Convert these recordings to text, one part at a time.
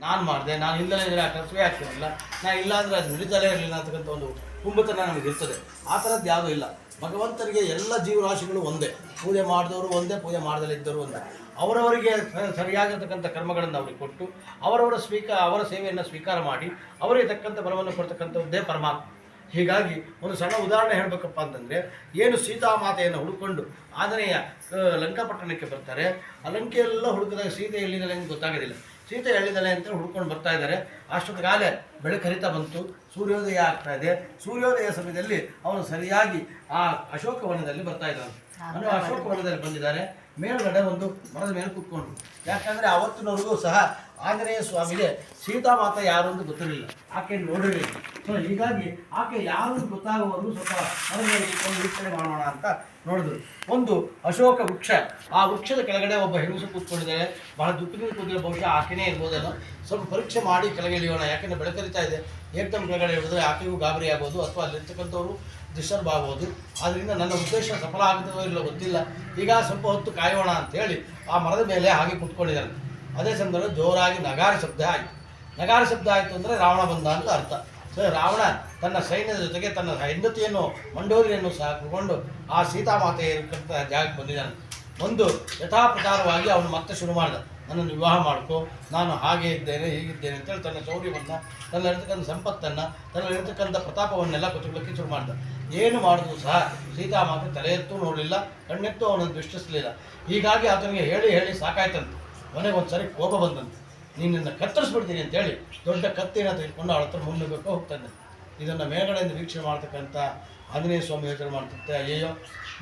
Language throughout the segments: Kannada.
ನಾನು ಮಾಡಿದೆ, ನಾನು ಇಲ್ಲದೇ ಇದ್ರೆ ಆ ಕೆಲಸವೇ ಆಗ್ತಿರಲಿಲ್ಲ, ನಾನು ಇಲ್ಲ ಅಂದರೆ ಅದು ನಡೀತಲೇ ಇರಲಿಲ್ಲ ಅಂತಕ್ಕಂಥ ಒಂದು ಕುಂಭತನ ನಮಗೆ ಇರ್ತದೆ. ಆ ಥರದ್ದು ಯಾವುದೂ ಇಲ್ಲ. ಭಗವಂತನಿಗೆ ಎಲ್ಲ ಜೀವರಾಶಿಗಳು ಒಂದೇ, ಪೂಜೆ ಮಾಡಿದವರು ಒಂದೇ, ಪೂಜೆ ಮಾಡದಲ್ಲೇ ಇದ್ದವರು ಒಂದೇ. ಅವರವರಿಗೆ ಸರಿಯಾಗಿರ್ತಕ್ಕಂಥ ಕರ್ಮಗಳನ್ನು ಅವರಿಗೆ ಕೊಟ್ಟು ಅವರ ಸೇವೆಯನ್ನು ಸ್ವೀಕಾರ ಮಾಡಿ ಅವರಿಗೆ ತಕ್ಕಂಥ ಬಲವನ್ನು ಕೊಡ್ತಕ್ಕಂಥದ್ದೇ ಪರಮಾತ್ಮ. ಹೀಗಾಗಿ ಒಂದು ಸಣ್ಣ ಉದಾಹರಣೆ ಹೇಳಬೇಕಪ್ಪ ಅಂತಂದರೆ, ಏನು ಸೀತಾಮಾತೆಯನ್ನು ಹುಡುಕೊಂಡು ಆಂಜನೇಯ ಲಂಕಾಪಟ್ಟಣಕ್ಕೆ ಬರ್ತಾರೆ. ಆ ಲಂಕೆಯೆಲ್ಲ ಹುಡುಕಿದಾಗ ಸೀತೆ ಎಲ್ಲಿದ್ದಾಳೆ ಅಂತ ಗೊತ್ತಾಗೋದಿಲ್ಲ. ಸೀತೆ ಎಲ್ಲಿದ್ದಾಳೆ ಅಂತ ಹುಡ್ಕೊಂಡು ಬರ್ತಾ ಇದ್ದಾರೆ. ಅಷ್ಟೊತ್ತಿಗಾಲೇ ಬೆಳಕು ಹರಿತಾ ಬಂತು, ಸೂರ್ಯೋದಯ ಆಗ್ತಾ ಇದೆ. ಸೂರ್ಯೋದಯ ಸಮಯದಲ್ಲಿ ಅವನು ಸರಿಯಾಗಿ ಆ ಅಶೋಕವನದಲ್ಲಿ ಬರ್ತಾ ಇದ್ದಾನೆ. ಅಂದರೆ ಅಶೋಕವನದಲ್ಲಿ ಬಂದಿದ್ದಾರೆ. ಮೇಲುಗಡೆ ಒಂದು ಮರದ ಮೇಲೆ ಕೂತ್ಕೊಂಡ್ರು. ಯಾಕಂದರೆ ಅವತ್ತಿನವರೆಗೂ ಸಹ ಆಂಜನೇಯ ಸ್ವಾಮಿಗೆ ಸೀತಾಮಾತೆ ಯಾರು ಅಂತ ಗೊತ್ತಿರಲಿಲ್ಲ, ಆಕೆ ನೋಡಿರಲಿಲ್ಲ. ಸೊ ಹೀಗಾಗಿ ಆಕೆ ಯಾರು ಗೊತ್ತಾಗುವವರೆಗೂ ಸ್ವಲ್ಪ ಮರದ ಮೇಲೆ ಕೂತ್ಕೊಂಡು ವೀಕ್ಷಣೆ ಮಾಡೋಣ ಅಂತ ನೋಡಿದ್ರು. ಒಂದು ಅಶೋಕ ವೃಕ್ಷ, ಆ ವೃಕ್ಷದ ಕೆಳಗಡೆ ಒಬ್ಬ ಹೆಂಗಸು ಕೂತ್ಕೊಂಡಿದ್ದಾರೆ. ಬಹಳ ದುಃಖದಿಂದ ಕೂತಿರೋ, ಬಹುಶಃ ಆಕೆನೇ ಇರ್ಬೋದೇನೋ. ಸ್ವಲ್ಪ ಪರೀಕ್ಷೆ ಮಾಡಿ ಕೆಳಗೆ ಇಳಿಯೋಣ, ಯಾಕೆಂದರೆ ಬೆಳಕರಿತಾ ಇದೆ. ಏಕದಮ್ ಕೆಳಗಡೆ ಹಿಡಿದ್ರೆ ಆಕೆಗೂ ಗಾಬರಿ ಆಗ್ಬೋದು, ಅಥವಾ ಅಲ್ಲಿರ್ತಕ್ಕಂಥವ್ರು ಡಿಸ್ಟರ್ಬ್ ಆಗ್ಬೋದು. ಆದ್ದರಿಂದ ನನ್ನ ಉದ್ದೇಶ ಸಫಲ ಆಗುತ್ತದೋ ಇಲ್ಲೋ ಗೊತ್ತಿಲ್ಲ. ಈಗ ಸ್ವಲ್ಪ ಹೊತ್ತು ಕಾಯೋಣ ಅಂಥೇಳಿ ಆ ಮರದ ಮೇಲೆ ಹಾಗೆ ಕೂತ್ಕೊಂಡಿದ್ದಾರೆ. ಅದೇ ಸಂದರ್ಭದಲ್ಲಿ ಜೋರಾಗಿ ನಗಾರ ಶಬ್ದ ಆಯಿತು. ನಗಾರ ಶಬ್ದ ಆಯಿತು ಅಂದರೆ ರಾವಣ ಬಂದ ಅಂತ ಅರ್ಥ. ಸೊ ರಾವಣ ತನ್ನ ಸೈನ್ಯದ ಜೊತೆಗೆ ತನ್ನ ಹೆಂಡತಿಯನ್ನು ಮಂಡೋದರಿಯನ್ನು ಸಹ ಕರ್ಕೊಂಡು ಆ ಸೀತಾಮಾತೆ ಇರತಕ್ಕಂಥ ಜಾಗಕ್ಕೆ ಬಂದಿದ್ದಾನೆ. ಒಂದು ಯಥಾಪ್ರಕಾರವಾಗಿ ಅವನು ಮತ್ತೆ ಶುರು ಮಾಡಿದ, ನನ್ನನ್ನು ವಿವಾಹ ಮಾಡ್ಕೊ, ನಾನು ಹಾಗೆ ಇದ್ದೇನೆ ಹೀಗಿದ್ದೇನೆ ಅಂತೇಳಿ ತನ್ನ ಶೌರ್ಯವನ್ನು, ತನ್ನಲ್ಲಿರ್ತಕ್ಕಂಥ ಸಂಪತ್ತನ್ನು, ತನ್ನಲ್ಲಿರ್ತಕ್ಕಂಥ ಪ್ರತಾಪವನ್ನೆಲ್ಲ ಕೊಚ್ಚಲಿಕ್ಕೆ ಶುರು ಮಾಡಿದ. ಏನು ಮಾಡಿದ್ರು ಸಹ ಸೀತಾಮಾತೆ ತಲೆ ಎತ್ತೂ ನೋಡಲಿಲ್ಲ, ಕಣ್ಣೆತ್ತೂ ಅವನನ್ನು ದೃಷ್ಟಿಸಲಿಲ್ಲ. ಹೀಗಾಗಿ ಆತನಿಗೆ ಹೇಳಿ ಹೇಳಿ ಸಾಕಾಯ್ತಂತೆ. ಕೊನೆಗೆ ಒಂದು ಸರಿ ಕೋಪ ಬಂದಂತೆ. ನಿನ್ನನ್ನು ಕತ್ತರಿಸ್ಬಿಡ್ತೀನಿ ಅಂತೇಳಿ ದೊಡ್ಡ ಕತ್ತಿನ ತೆಗೆದುಕೊಂಡು ಅವಳ ಹತ್ರ ಮುನ್ನಬೇಕು ಹೋಗ್ತಾನೆ. ಇದನ್ನು ಮೇಲ್ಗಡೆಯಿಂದ ವೀಕ್ಷಣೆ ಮಾಡ್ತಕ್ಕಂಥ ಆಂಜನೇಯ ಸ್ವಾಮಿ ಯೋಚನೆ ಮಾಡ್ತಿರ್ತೆ, ಅಯ್ಯೋ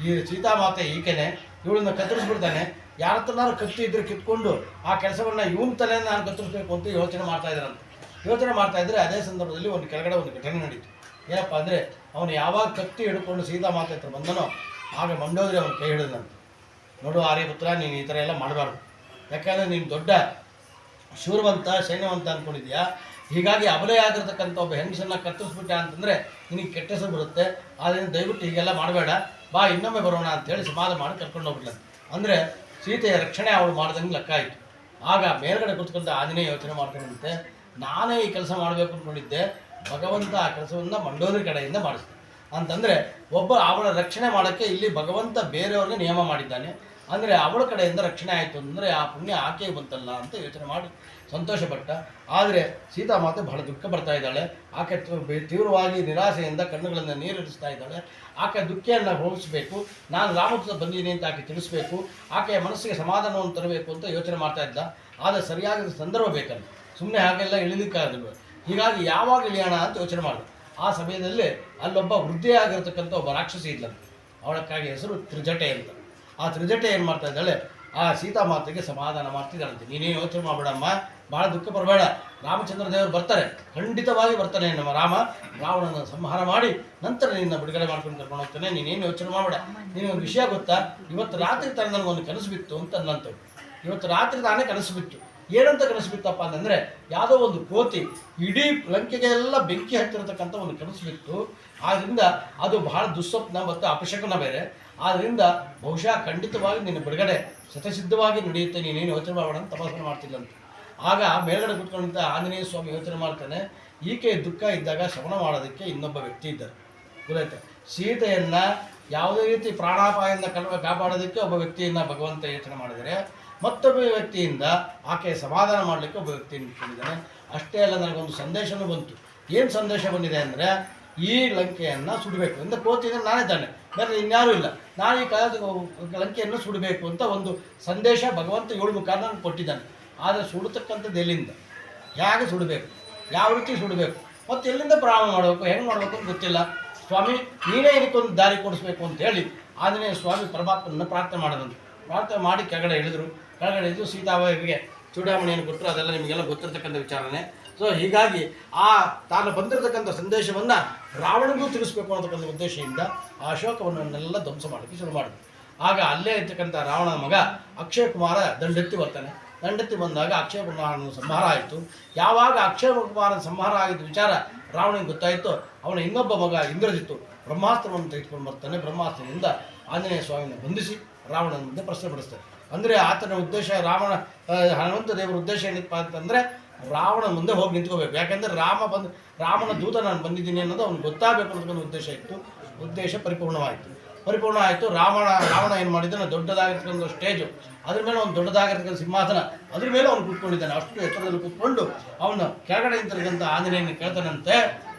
ಈ ಸೀತಾಮಾತೆ ಈಕೆನೆ, ಇವಳನ್ನು ಕತ್ತರಿಸ್ಬಿಡ್ತಾನೆ. ಯಾರ ಹತ್ರನಾರು ಕತ್ತಿ ಇದ್ರೆ ಕಿತ್ಕೊಂಡು ಆ ಕೆಲಸವನ್ನು ಇವನ ತಲೆಯನ್ನು ನಾನು ಕತ್ತರಿಸ್ಬೇಕು ಅಂತ ಯೋಚನೆ ಮಾಡ್ತಾಯಿದ್ದಾರಂತೆ. ಯೋಚನೆ ಮಾಡ್ತಾಯಿದ್ರೆ ಅದೇ ಸಂದರ್ಭದಲ್ಲಿ ಒಂದು ಕೆಳಗಡೆ ಒಂದು ಘಟನೆ ನಡೀತು. ಏನಪ್ಪ ಅಂದರೆ, ಅವನು ಯಾವಾಗ ಕತ್ತಿ ಹಿಡ್ಕೊಂಡು ಸೀತಾಮಾತೆ ಹತ್ರ ಬಂದನೋ ಆಗ ಮಂಡೋದರಿ ಅವನು ಕೈ ಹಿಡಿದಂತೆ. ನೋಡು ಆರ್ಯಪುತ್ರ, ನೀನು ಈ ಥರ ಎಲ್ಲ ಮಾಡಬಾರ್ದು. ಯಾಕಂದರೆ ನೀನು ದೊಡ್ಡ ಶೂರವಂತ ಸೈನ್ಯವಂತ ಅಂದ್ಕೊಂಡಿದ್ಯಾ. ಹೀಗಾಗಿ ಅಬಲೆಯಾಗಿರ್ತಕ್ಕಂಥ ಒಬ್ಬ ಹೆಂಗಸನ್ನು ಕತ್ತರಿಸ್ಬಿಟ್ಟ ಅಂತಂದರೆ ನಿನಗೆ ಕೆಟ್ಟ ಹೆಸರು ಬರುತ್ತೆ. ಆದ್ದರಿಂದ ದಯವಿಟ್ಟು ಹೀಗೆಲ್ಲ ಮಾಡಬೇಡ, ಬಾ ಇನ್ನೊಮ್ಮೆ ಬರೋಣ ಅಂಥೇಳಿ ಸಮಾಧಾನ ಮಾಡಿ ಕರ್ಕೊಂಡು ಹೋಗ್ಬಿಡ್ಲ. ಅಂದರೆ ಸೀತೆಯ ರಕ್ಷಣೆ ಅವಳು ಮಾಡ್ದಂಗೆ ಲೆಕ್ಕ ಆಯಿತು. ಆಗ ಮೇಲ್ಗಡೆ ಕೂತ್ಕೊಂಡ ಆಂಜನೇಯ ಯೋಚನೆ ಮಾಡ್ಕೊಂಡಂತೆ, ನಾನೇ ಈ ಕೆಲಸ ಮಾಡಬೇಕು ಅಂದ್ಕೊಂಡಿದ್ದೆ, ಭಗವಂತ ಆ ಕೆಲಸವನ್ನು ಮಂಡೋದರಿ ಕಡೆಯಿಂದ ಮಾಡಿಸ್ತಾನೆ ಅಂತಂದರೆ ಅವಳ ರಕ್ಷಣೆ ಮಾಡೋಕ್ಕೆ ಇಲ್ಲಿ ಭಗವಂತ ಬೇರೆಯವ್ರಿಗೆ ನಿಯಮ ಮಾಡಿದ್ದಾನೆ. ಅಂದರೆ ಅವಳ ಕಡೆಯಿಂದ ರಕ್ಷಣೆ ಆಯಿತು ಅಂದರೆ ಆ ಪುಣ್ಯ ಆಕೆಗೆ ಬಂತಲ್ಲ ಅಂತ ಯೋಚನೆ ಮಾಡಿ ಸಂತೋಷಪಟ್ಟ. ಆದರೆ ಸೀತಾಮಾತೆ ಬಹಳ ದುಃಖ ಬರ್ತಾ ಇದ್ದಾಳೆ. ಆಕೆ ತೀವ್ರವಾಗಿ ನಿರಾಸೆಯಿಂದ ಕಣ್ಣುಗಳನ್ನು ನೀರಿಳಿಸ್ತಾ ಇದ್ದಾಳೆ. ಆಕೆ ದುಃಖವನ್ನು ಹೋಗಿಸಬೇಕು, ನಾನು ರಾಮದೂತ ಬಂದಿದ್ದೀನಿ ಅಂತ ಆಕೆ ತಿಳಿಸ್ಬೇಕು, ಆಕೆಯ ಮನಸ್ಸಿಗೆ ಸಮಾಧಾನವನ್ನು ತರಬೇಕು ಅಂತ ಯೋಚನೆ ಮಾಡ್ತಾ ಇದ್ದ. ಆದರೆ ಸರಿಯಾದ ಸಂದರ್ಭ ಬೇಕಲ್ಲ, ಸುಮ್ಮನೆ ಹಾಗೆಲ್ಲ ಇಳಿಲಿಕ್ಕಾಗಲ್ವ. ಹೀಗಾಗಿ ಯಾವಾಗ ಇಳಿಯೋಣ ಅಂತ ಯೋಚನೆ ಮಾಡಿದೆ. ಆ ಸಮಯದಲ್ಲಿ ಅಲ್ಲೊಬ್ಬ ವೃದ್ಧೆಯಾಗಿರ್ತಕ್ಕಂಥ ಒಬ್ಬ ರಾಕ್ಷಸಿ ಇದ್ಲಂತೆ. ಅವಳಕ್ಕಾಗಿ ಹೆಸರು ತ್ರಿಜಟೆ ಅಂತ. ಆ ತ್ರಿಜಟೆ ಏನು ಮಾಡ್ತಾ ಇದ್ದಾಳೆ, ಆ ಸೀತಾಮಾತೆಗೆ ಸಮಾಧಾನ ಮಾಡ್ತಿದ್ದಾಳಂತೆ. ನೀನೇನು ಯೋಚನೆ ಮಾಡಬೇಡಮ್ಮ, ಭಾಳ ದುಃಖ ಪಡಬೇಡ, ರಾಮಚಂದ್ರ ದೇವರು ಬರ್ತಾರೆ, ಖಂಡಿತವಾಗಿ ಬರ್ತಾನೆ ನಮ್ಮ ರಾಮ. ರಾವಣನ ಸಂಹಾರ ಮಾಡಿ ನಂತರ ನಿನ್ನ ಬಿಡುಗಡೆ ಮಾಡ್ಕೊಂಡು ಕರ್ಕೊಂಡು ಹೋಗ್ತಾನೆ, ನೀನೇನು ಯೋಚನೆ ಮಾಡಬೇಡ. ನಿನಗೊಂದು ವಿಷಯ ಗೊತ್ತಾ, ಇವತ್ತು ರಾತ್ರಿ ತಾನೇ ನನಗೊಂದು ಕನಸು ಬಿತ್ತು ಅಂತ ಅನ್ನಂಥವು. ಇವತ್ತು ರಾತ್ರಿ ತಾನೇ ಕನಸು ಬಿತ್ತು. ಏನಂತ ಕನಸು ಬಿತ್ತಪ್ಪ ಅಂತಂದರೆ, ಯಾವುದೋ ಒಂದು ಕೋತಿ ಇಡೀ ಲಂಕೆಗೆಲ್ಲ ಬೆಂಕಿ ಹತ್ತಿರತಕ್ಕಂಥ ಒಂದು ಕನಸು ಬಿತ್ತು. ಆದ್ದರಿಂದ ಅದು ಬಹಳ ದುಸ್ವಪ್ನ ಮತ್ತು ಅಪಶಕನ ಬೇರೆ. ಆದ್ದರಿಂದ ಬಹುಶಃ ಖಂಡಿತವಾಗಿ ನಿನ್ನ ಬಿಡುಗಡೆ ಶತಸಿದ್ಧವಾಗಿ ನಡೆಯುತ್ತೆ, ನೀನೇನು ಯೋಚನೆ ಮಾಡಬೇಡ ಅಂತ ತಪಾಸಣೆ ಮಾಡ್ತಿಲ್ಲಂತೆ. ಆಗ ಮೇಲ್ಗಡೆ ಕೂತ್ಕೊಂಡಂಥ ಆಂಜನೇಯ ಸ್ವಾಮಿ ಯೋಚನೆ ಮಾಡ್ತಾನೆ, ಈಕೆ ದುಃಖ ಇದ್ದಾಗ ಶಮನ ಮಾಡೋದಕ್ಕೆ ಇನ್ನೊಬ್ಬ ವ್ಯಕ್ತಿ ಇದ್ದಾರೆ. ಗೊತ್ತಾಯ್ತು, ಸೀತೆಯನ್ನು ಯಾವುದೇ ರೀತಿ ಪ್ರಾಣಾಪಾಯದಿಂದ ಕಾಪಾಡೋದಕ್ಕೆ ಒಬ್ಬ ವ್ಯಕ್ತಿಯನ್ನು ಭಗವಂತ ಯೋಚನೆ ಮಾಡಿದರೆ, ಮತ್ತೊಬ್ಬ ವ್ಯಕ್ತಿಯಿಂದ ಆಕೆ ಸಮಾಧಾನ ಮಾಡಲಿಕ್ಕೆ ಒಬ್ಬ ವ್ಯಕ್ತಿಯನ್ನು ಇಟ್ಕೊಂಡಿದ್ದಾನೆ. ಅಷ್ಟೇ ಅಲ್ಲ, ನನಗೊಂದು ಸಂದೇಶವೂ ಬಂತು. ಏನು ಸಂದೇಶ ಬಂದಿದೆ ಅಂದರೆ, ಈ ಲಂಕೆಯನ್ನು ಸುಡಬೇಕು ಅಂತ ಕೋತಿಯಿಂದ ನಾನೇ ತಾನೆ, ಬೇರೆ ಇನ್ಯಾರೂ ಇಲ್ಲ, ನಾನು ಈ ಲಂಕೆಯನ್ನು ಸುಡಬೇಕು ಅಂತ ಒಂದು ಸಂದೇಶ ಭಗವಂತ 7 ಮುಖ ನನಗೆ ಕೊಟ್ಟಿದ್ದಾನೆ. ಆದರೆ ಸುಡತಕ್ಕಂಥದ್ದು ಎಲ್ಲಿಂದ, ಹೇಗೆ ಸುಡಬೇಕು, ಯಾವ ರೀತಿ ಸುಡಬೇಕು, ಮತ್ತು ಎಲ್ಲಿಂದ ಪ್ರಾರಂಭ ಮಾಡಬೇಕು, ಹೆಂಗೆ ಮಾಡಬೇಕು ಅಂತ ಗೊತ್ತಿಲ್ಲ. ಸ್ವಾಮಿ ನೀನೇ ಇದಕ್ಕೊಂದು ದಾರಿ ಕೊಡಿಸ್ಬೇಕು ಅಂತ ಹೇಳಿ ಆಂಜನೇಯ ಸ್ವಾಮಿ ಪರಮಾತ್ಮನ ಪ್ರಾರ್ಥನೆ ಮಾಡೋದಂತೆ. ಪ್ರಾರ್ಥನೆ ಮಾಡಿ ಕೆಳಗಡೆ ಇಳಿದ್ರು. ಕೆಳಗಡೆ ಇದ್ದು ಸೀತಾವಿಗೆ ಚೂಡಾಮಣಿಯನ್ನು ಕೊಟ್ಟರು. ಅದೆಲ್ಲ ನಿಮಗೆಲ್ಲ ಗೊತ್ತಿರತಕ್ಕಂಥ ವಿಚಾರನೆ. ಸೊ ಹೀಗಾಗಿ ಆ ತಾನು ಬಂದಿರತಕ್ಕಂಥ ಸಂದೇಶವನ್ನು ರಾವಣನಿಗೂ ತಿಳಿಸ್ಬೇಕು ಅನ್ನತಕ್ಕಂಥ ಉದ್ದೇಶದಿಂದ ಆ ಅಶೋಕವನ್ನೆಲ್ಲ ಧ್ವಂಸ ಮಾಡೋಕ್ಕೆ ಶುರು ಮಾಡಿದ್ರು. ಆಗ ಅಲ್ಲೇ ಇರ್ತಕ್ಕಂಥ ರಾವಣನ ಮಗ ಅಕ್ಷಯ ಕುಮಾರ ದಂಡೆತ್ತಿ ಬರ್ತಾನೆ. ದಂಡೆತ್ತಿ ಬಂದಾಗ ಅಕ್ಷಯ ಕುಮಾರನ ಸಂಹಾರ ಆಯಿತು. ಯಾವಾಗ ಅಕ್ಷಯ ಕುಮಾರನ ಸಂಹಾರ ಆಗಿದ್ದ ವಿಚಾರ ರಾವಣನಿಗೆ ಗೊತ್ತಾಯಿತು, ಅವನ ಇನ್ನೊಬ್ಬ ಮಗ ಇಂದ್ರಜಿತ್ತು ಬ್ರಹ್ಮಾಸ್ತ್ರವನ್ನು ತೆಗೆದುಕೊಂಡು ಬರ್ತಾನೆ. ಬ್ರಹ್ಮಾಸ್ತ್ರದಿಂದ ಆಂಜನೇಯ ಸ್ವಾಮಿಯನ್ನು ಬಂಧಿಸಿ ರಾವಣನ ಮುಂದೆ ಪ್ರಶ್ನೆ ಪಡಿಸ್ತಾರೆ. ಅಂದರೆ ಆತನ ಉದ್ದೇಶ, ಹನುಮಂತ ದೇವರ ಉದ್ದೇಶ ಏನಿತ್ತು ಅಂತಂದರೆ, ರಾವಣ ಮುಂದೆ ಹೋಗಿ ನಿಂತ್ಕೋಬೇಕು. ಯಾಕೆಂದರೆ ರಾಮನ ದೂತ ನಾನು ಬಂದಿದ್ದೀನಿ ಅನ್ನೋದು ಅವ್ನಿಗೆ ಗೊತ್ತಾಗಬೇಕು ಅನ್ನೋದೊಂದು ಉದ್ದೇಶ ಇತ್ತು. ಉದ್ದೇಶ ಪರಿಪೂರ್ಣ ಆಯಿತು. ರಾವಣ ಏನು ಮಾಡಿದ್ದಾನೆ, ದೊಡ್ಡದಾಗಿರ್ತಕ್ಕಂಥ ಸ್ಟೇಜು, ಅದ್ರ ಮೇಲೆ ಒಂದು ದೊಡ್ಡದಾಗಿರ್ತಕ್ಕಂಥ ಸಿಂಹಾಸನ, ಅದ್ರ ಮೇಲೆ ಅವ್ನು ಕೂತ್ಕೊಂಡಿದ್ದಾನೆ. ಅಷ್ಟು ಎತ್ತರದಲ್ಲಿ ಕೂತ್ಕೊಂಡು ಅವನು ಕೆಳಗಡೆ ನಿಂತಿರ್ತಕ್ಕಂಥ ಆಂಜನೇಯನ ಕೇಳ್ತಾನಂತೆ,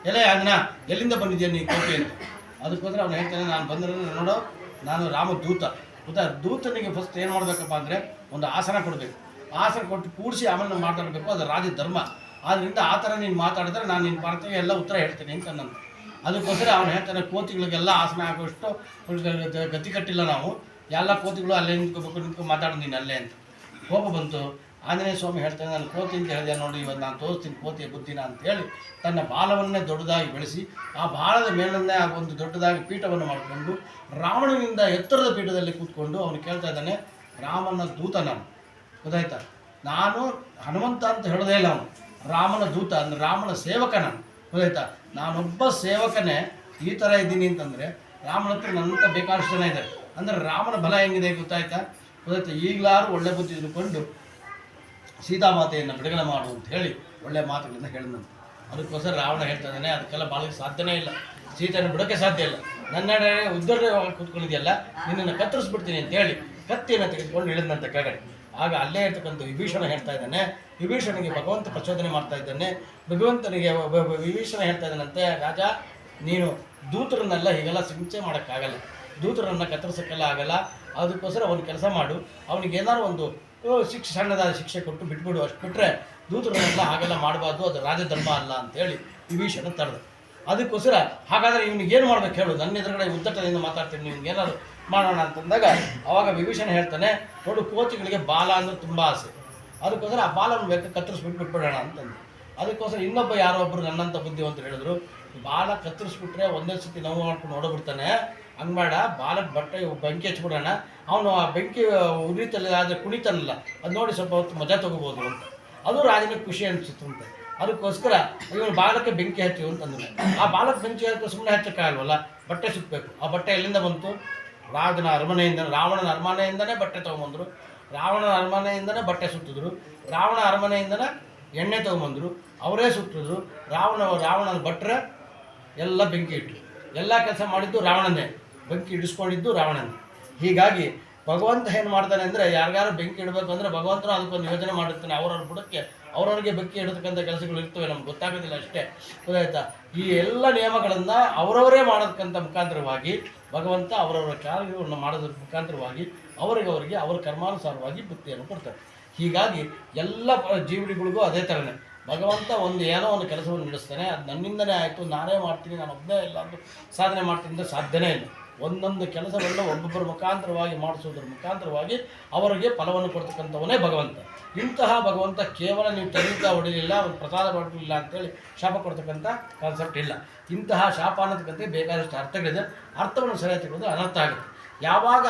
ಎಲೆ ಆಂಜನ, ಎಲ್ಲಿಂದ ಬಂದಿದ್ದೇನೆ ನೀನು ಕೋಟಿ ಅಂತ. ಅದಕ್ಕೋಸ್ಕರ ಅವನು ಹೇಳ್ತಾನೆ, ನಾನು ಬಂದಿರೋದು ನೋಡೋ, ನಾನು ರಾಮದೂತ. ದೂತನಿಗೆ ಫಸ್ಟ್ ಏನು ಮಾಡಬೇಕಪ್ಪ ಅಂದರೆ ಒಂದು ಆಸನ ಕೊಡಬೇಕು. ಆಸನ ಕೊಟ್ಟು ಕೂಡಿಸಿ ಆಮೇಲೆ ಮಾತಾಡಬೇಕು, ಅದು ರಾಜ ಧರ್ಮ. ಆದ್ದರಿಂದ ಆ ಥರ ನೀನು ಮಾತಾಡಿದ್ರೆ ನಾನು ನಿನ್ನ ಪಾರ್ಟಿಗೆ ಎಲ್ಲ ಉತ್ತರ ಹೇಳ್ತೀನಿ ಅಂತ ನನ್ನ. ಅದಕ್ಕೋಸ್ಕರ ಅವನು ಹೇಳ್ತಾನೆ, ಕೋತಿಗಳಿಗೆಲ್ಲ ಆಸನ ಆಗೋಷ್ಟು ಗತಿ ಕಟ್ಟಿಲ್ಲ ನಾವು, ಎಲ್ಲ ಕೋತಿಗಳು ಅಲ್ಲೇ ನಿಂತ್ಕೋಬೇಕು, ಮಾತಾಡೋದು ನೀನು ಅಲ್ಲೇ ಅಂತ. ಕೋಪ ಬಂತು. ಆಂಜನೇಯ ಸ್ವಾಮಿ ಹೇಳ್ತಾನೆ, ನಾನು ಕೋತಿ ಅಂತ ಹೇಳಿದೆ ನೋಡಿ, ಇವತ್ತು ನಾನು ತೋರಿಸ್ತೀನಿ ಕೋತಿಯ ಬುದ್ಧಿನ ಅಂತೇಳಿ ತನ್ನ ಬಾಲವನ್ನೇ ದೊಡ್ಡದಾಗಿ ಬೆಳೆಸಿ ಆ ಬಾಲದ ಮೇಲನ್ನೇ ಒಂದು ದೊಡ್ಡದಾಗಿ ಪೀಠವನ್ನು ಮಾಡಿಕೊಂಡು ರಾವಣನಿಂದ ಎತ್ತರದ ಪೀಠದಲ್ಲಿ ಕೂತ್ಕೊಂಡು ಅವನು ಕೇಳ್ತಾ ಇದ್ದಾನೆ, ರಾಮನ ದೂತ ನಾನು, ಗೊತ್ತಾಯ್ತಾ? ನಾನು ಹನುಮಂತ ಅಂತ ಹೇಳೋದೇ ಇಲ್ಲ, ಅವನು ರಾಮನ ದೂತ ಅಂದರೆ ರಾಮನ ಸೇವಕ ನಾನು, ಗೊತ್ತಾಯ್ತಾ? ನಾನೊಬ್ಬ ಸೇವಕನೇ ಈ ಥರ ಇದ್ದೀನಿ ಅಂತಂದರೆ ರಾಮನ ಹತ್ರ ನನ್ನಂತ ಬೇಕಾದಷ್ಟು ಜನ ಇದ್ದಾರೆ. ಅಂದರೆ ರಾಮನ ಬಲ ಹೆಂಗಿದೆ ಗೊತ್ತಾಯ್ತಾ? ಈಗಲಾರು ಒಳ್ಳೆ ಬುದ್ಧಿ ತಿಳ್ಕೊಂಡು ಸೀತಾಮಾತೆಯನ್ನು ಬಿಡುಗಡೆ ಮಾಡು ಅಂತ ಹೇಳಿ ಒಳ್ಳೆ ಮಾತುಗಳಿಂದ ಹೇಳಿದಂತೆ. ಅದಕ್ಕೋಸ್ಕರ ರಾವಣ ಹೇಳ್ತಾ ಇದ್ದಾನೆ, ಅದಕ್ಕೆಲ್ಲ ಬಾಳಕ್ಕೆ ಸಾಧ್ಯನೇ ಇಲ್ಲ, ಸೀತೆಯನ್ನು ಬಿಡೋಕ್ಕೆ ಸಾಧ್ಯ ಇಲ್ಲ, ನನ್ನೆಡೆ ಉದ್ದರವಾಗಿ ಕೂತ್ಕೊಂಡಿದೆಯಲ್ಲ, ನಿನ್ನನ್ನು ಕತ್ತರಿಸ್ಬಿಡ್ತೀನಿ ಅಂತ ಹೇಳಿ ಕತ್ತಿಯನ್ನು ತೆಗೆದುಕೊಂಡು ಇಳಿದಂತೆ ಕೆಳಗಡೆ. ಆಗ ಅಲ್ಲೇ ಇರ್ತಕ್ಕಂಥ ವಿಭೀಷಣ ಹೇಳ್ತಾ ಇದ್ದಾನೆ, ವಿಭೀಷಣಿಗೆ ಭಗವಂತ ಪ್ರಚೋದನೆ ಮಾಡ್ತಾ ಇದ್ದಾನೆ. ಭಗವಂತನಿಗೆ ವಿಭೀಷಣ ಹೇಳ್ತಾ ಇದ್ದಾನಂತೆ, ರಾಜ ನೀನು ದೂತರನ್ನೆಲ್ಲ ಹೀಗೆಲ್ಲ ಸಿಂಚೆ ಮಾಡೋಕ್ಕಾಗಲ್ಲ, ದೂತರನ್ನು ಕತ್ತರಿಸೋಕ್ಕೆಲ್ಲ ಆಗಲ್ಲ. ಅದಕ್ಕೋಸ್ಕರ ಅವನು ಕೆಲಸ ಮಾಡು, ಅವನಿಗೆ ಏನಾದ್ರು ಒಂದು ಸಣ್ಣದಾದ ಶಿಕ್ಷೆ ಕೊಟ್ಟು ಬಿಟ್ಬಿಡು, ಅಷ್ಟು ಬಿಟ್ಟರೆ ದೂತರನ್ನೆಲ್ಲ ಹಾಗೆಲ್ಲ ಮಾಡಬಾರ್ದು, ಅದು ರಾಜಧರ್ಮ ಅಲ್ಲ ಅಂತೇಳಿ ವಿಭೀಷಣ ತಡೆದ. ಅದಕ್ಕೋಸ್ಕರ ಹಾಗಾದರೆ ಇವನಿಗೆ ಏನು ಮಾಡ್ಬೇಕು ಹೇಳು, ನನ್ನ ಎದುರುಗಡೆ ಉದ್ದಟದಿಂದ ಮಾತಾಡ್ತೀನಿ, ನಿಮ್ಗೆ ಏನಾದ್ರು ಮಾಡೋಣ ಅಂತಂದಾಗ ಅವಾಗ ವಿಭೀಷಣ ಹೇಳ್ತಾನೆ, ನೋಡು ಕೋತಿಗಳಿಗೆ ಬಾಲ ಅಂದರೆ ತುಂಬ ಆಸೆ, ಅದಕ್ಕೋಸ್ಕರ ಆ ಬಾಲವನ್ನು ಬೇಕು ಕತ್ತರಿಸ್ಬಿಟ್ಟು ಬಿಟ್ಬಿಡೋಣ ಅಂತಂದು. ಅದಕ್ಕೋಸ್ಕರ ಇನ್ನೊಬ್ಬ ಯಾರೋ ಒಬ್ಬರು ನನ್ನಂಥ ಬುದ್ಧಿವಂತ ಹೇಳಿದ್ರು, ಬಾಲ ಕತ್ತರಿಸ್ಬಿಟ್ರೆ ಒಂದೇ ಸತಿ ನೋವು ಮಾಡ್ಕೊಂಡು ಓಡೋಗ್ಬಿಡ್ತಾನೆ, ಹಂಗೆ ಬೇಡ, ಬಾಲಕ್ಕೆ ಬಟ್ಟೆ ಬೆಂಕಿ ಹಚ್ಬಿಡೋಣ, ಅವನು ಆ ಬೆಂಕಿ ಉರಿತಲ್ಲ ಆದರೆ ಕುಣಿತಾನಲ್ಲ, ಅದು ನೋಡಿ ಸ್ವಲ್ಪ ಹೊತ್ತು ಮಜಾ ತೊಗೋಬೋದು ಅಂತ. ಅದು ರಾಜನಿಗೆ ಖುಷಿ ಅನಿಸುತ್ತಂತೆ. ಅದಕ್ಕೋಸ್ಕರ ಇವನು ಬಾಲಕ್ಕೆ ಬೆಂಕಿ ಹಚ್ಚು ಅಂತಂದ್ರೆ, ಆ ಬಾಲಕ್ಕೆ ಬೆಂಕಿ ಹಚ್ಚಿ ಸುಮ್ಮನೆ ಹಚ್ಚಕ್ಕಾಗಲ್ವಲ್ಲ, ಬಟ್ಟೆ ಸುತ್ತಬೇಕು. ಆ ಬಟ್ಟೆ ಎಲ್ಲಿಂದ ಬಂತು? ರಾವಣನ ಅರಮನೆಯಿಂದನೇ ಬಟ್ಟೆ ತೊಗೊಂಬಂದರು, ರಾವಣನ ಅರಮನೆಯಿಂದನೇ ಬಟ್ಟೆ ಸುತ್ತಿದ್ರು, ರಾವಣ ಅರಮನೆಯಿಂದನೇ ಎಣ್ಣೆ ತೊಗೊಂಬಂದರು, ಅವರೇ ಸುತ್ತಿದ್ರು. ರಾವಣನ ಭಟ್ರೆ ಎಲ್ಲ ಬೆಂಕಿ ಇಟ್ಟರು, ಎಲ್ಲ ಕೆಲಸ ಮಾಡಿದ್ದು ರಾವಣನೇ, ಬೆಂಕಿ ಇಡಿಸ್ಕೊಂಡಿದ್ದು ರಾವಣನೇ. ಹೀಗಾಗಿ ಭಗವಂತ ಏನು ಮಾಡ್ತಾನೆ ಅಂದರೆ, ಯಾರಿಗಾರು ಬೆಂಕಿ ಇಡಬೇಕು ಅಂದರೆ ಭಗವಂತನು ಅದಕ್ಕೊಂದು ಯೋಜನೆ ಮಾಡಿರ್ತಾನೆ. ಅವ್ರವ್ರ ಬುಡಕ್ಕೆ ಅವ್ರವ್ರಿಗೆ ಬೆಂಕಿ ಇಡತಕ್ಕಂಥ ಕೆಲಸಗಳು ಇರ್ತವೆ, ನಮ್ಗೆ ಗೊತ್ತಾಗೋದಿಲ್ಲ ಅಷ್ಟೇ, ಗೊತ್ತಾಯ್ತಾ? ಈ ಎಲ್ಲ ನಿಯಮಗಳನ್ನು ಅವರವರೇ ಮಾಡೋದಕ್ಕಂಥ ಮುಖಾಂತರವಾಗಿ ಭಗವಂತ ಅವರವರ ಕಾರ್ಯವನ್ನು ಮಾಡೋದ್ರ ಮುಖಾಂತರವಾಗಿ ಅವರಿಗೆ ಅವರ ಕರ್ಮಾನುಸಾರವಾಗಿ ಬುದ್ಧಿಯನ್ನು ಕೊಡ್ತಾರೆ. ಹೀಗಾಗಿ ಎಲ್ಲ ಜೀವಿಗಳಿಗೂ ಅದೇ ಥರನೇ ಭಗವಂತ ಏನೋ ಒಂದು ಕೆಲಸವನ್ನು ನಡೆಸ್ತಾನೆ, ಅದು ನನ್ನಿಂದನೇ ಆಯಿತು, ನಾನೇ ಮಾಡ್ತೀನಿ, ನಾನು ಒಬ್ಬನೇ ಇಲ್ಲ ಅಂತ ಸಾಧನೆ ಮಾಡ್ತೀನಿ ಅಂದರೆ ಸಾಧ್ಯನೇ ಇಲ್ಲ. ಒಂದೊಂದು ಕೆಲಸವನ್ನು ಒಬ್ಬೊಬ್ಬರ ಮುಖಾಂತರವಾಗಿ ಮಾಡಿಸೋದ್ರ ಮುಖಾಂತರವಾಗಿ ಅವರಿಗೆ ಫಲವನ್ನು ಕೊಡ್ತಕ್ಕಂಥವನೇ ಭಗವಂತ. ಇಂತಹ ಭಗವಂತ ಕೇವಲ ನೀವು ತೆರಿಗೆ ಹೊಡಿಲಿಲ್ಲ, ಒಂದು ಪ್ರಸಾದ ಮಾಡಲಿಲ್ಲ ಅಂತೇಳಿ ಶಾಪ ಕೊಡ್ತಕ್ಕಂಥ ಕಾನ್ಸೆಪ್ಟ್ ಇಲ್ಲ. ಇಂತಹ ಶಾಪ ಅನ್ನೋದಕ್ಕಂತೆ ಬೇಕಾದಷ್ಟು ಅರ್ಥಗಳಿದೆ, ಅರ್ಥವನ್ನು ಸರಿಯಾಗಿ ತೆಗೆದು ಅನರ್ಥ ಆಗುತ್ತೆ. ಯಾವಾಗ